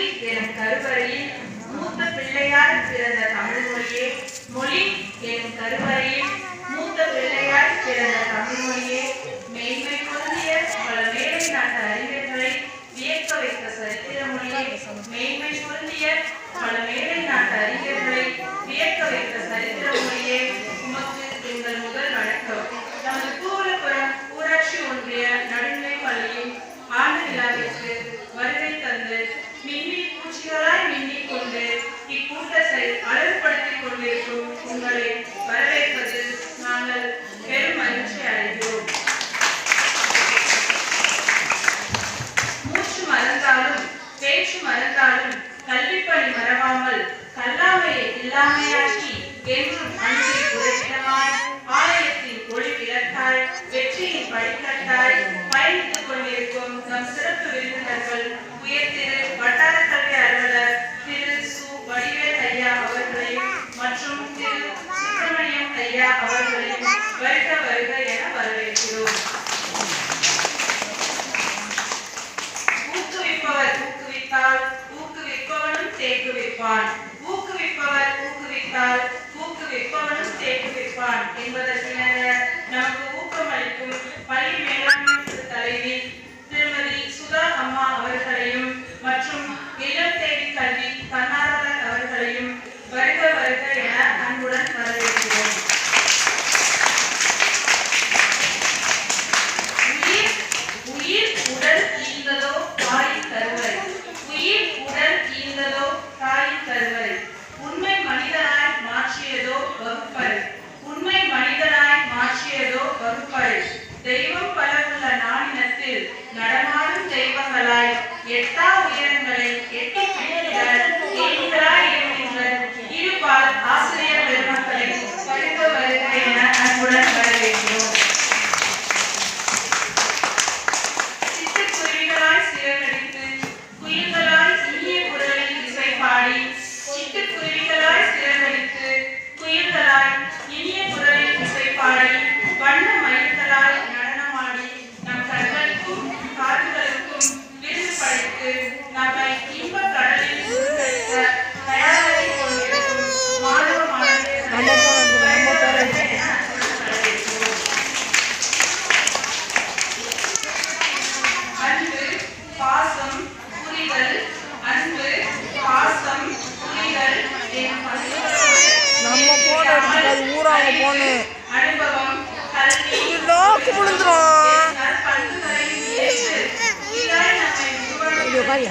மொழி எனும் கருவறையில் மூத்த பிள்ளையாய் பிறந்த தமிழ் மொழியே, மொழி எனும் கருவறையில் மூத்த பிள்ளையாய் பிறந்த தமிழ் மொழியே, மேன்மை பொருந்திய பல மேலை நாட்டு அறிஞர்களை வியக்க வைத்த சரித்திர மொழியே, மேன்மை பொருந்திய பல மேலை நாட்டு அறிஞர்களை வியக்க வைத்த சரித்திர மொழியே, உமக்கு எங்கள் முதல் வணக்கம். நமது கூவலபுரம் ஊராட்சி ஒன்றிய நடுநிலைப் பள்ளியின் ஆண்டு விழாவிற்கு வருகை தந்து மின்னி பூச்சிகளாய் மின்னிக் கொண்டு இக்கூட்டத்தை அழகுபடுத்திக் கொண்டிருக்கும் உங்களை வரவேற்பது நாங்கள் பெரும் மகிழ்ச்சி அடைகிறோம். மூச்சு மறந்தாலும் பேச்சு மறந்தாலும் கல்விப்பணி மறவாமல் கல்லாமையை இல்லாமையாக்கி என்றும் அன்பில் உரையிடமாய் ஆலயத்தின் ஒளி விளக்காய் வெற்றியின் படிக்கட்டாய் பயணித்துக் கொண்டிருக்கும் நம் சிறப்பு விருந்தினர்கள் உயர்திரு வட்டார கல்வி அலுவலர் திரு சு வடிவேல் ஐயா அவர்களையும் மற்றும் திரு சுப்பிரமணியம் ஐயா அவர்களையும் வருக வருக என வரவேற்கிறோம். ஊக்குவிப்பவர் ஊக்குவித்தால் ஊக்குவிப்பவனும் தேக்குவிப்பான், ஊக்குவிப்பவர் ஊக்குவித்தால் ஊக்குவிப்பவனும் தேக்குவிப்பான் என்பதற்கிணங்க நமக்கு ஊக்கமளிக்கும் பள்ளி மேலாண்மை தலைவி திருமதி சுதா அம்மா அவர்களையும் மற்றும் இல்லம் தேடி கல்வி தன்னார்வலர் அவர்களையும் வருக வருக என அன்புடன் வரவேற்கிறோம். உயிர் உடல் ஈந்ததோ தாயின் கருவறை, உயிர் உடல் ஈந்ததோ தாயின் கருவறை, உண்மை மனிதனாய் மாற்றியதோ வகுப்பறை, உண்மை மனிதனாய் மாற்றியதோ வகுப்பறை, தெய்வம் பல உள்ள நானினத்தில் நடமாடும் தெய்வங்களாய் எட்டா உயரங்களை எட்டி பிடிக்கிறாய் இருக்கின்ற இருபால் ஆசிரியர் பெருமக்களை வருக வருக என அன்புடன் வரவேற்கிறோம். சிட்டுக்குருவிகளாய் சிறகடித்து குயில்களாய் இனிய குரலில் இசை பாடி, சிட்டுக்குருவிகளாய் சிறகடித்து குயில்களாய் இனிய குரலில் இசை பாடி, வண்ண மயில்களாய் நடனமாடி நம் கண்களுக்கும் காதுகளுக்கும் விருது படைத்து நம்மை இன்ப கடலில் தயாராகி கொண்டிருக்கும் மாணவ மாணவியர்கள் அன்பு பாசம் புரிதல், அன்பு பாசம் புரிதல் அனுபவம் கல்வி விழுந்துரும். பண்புகளை ஏற்று நம்மை உருவாக்கி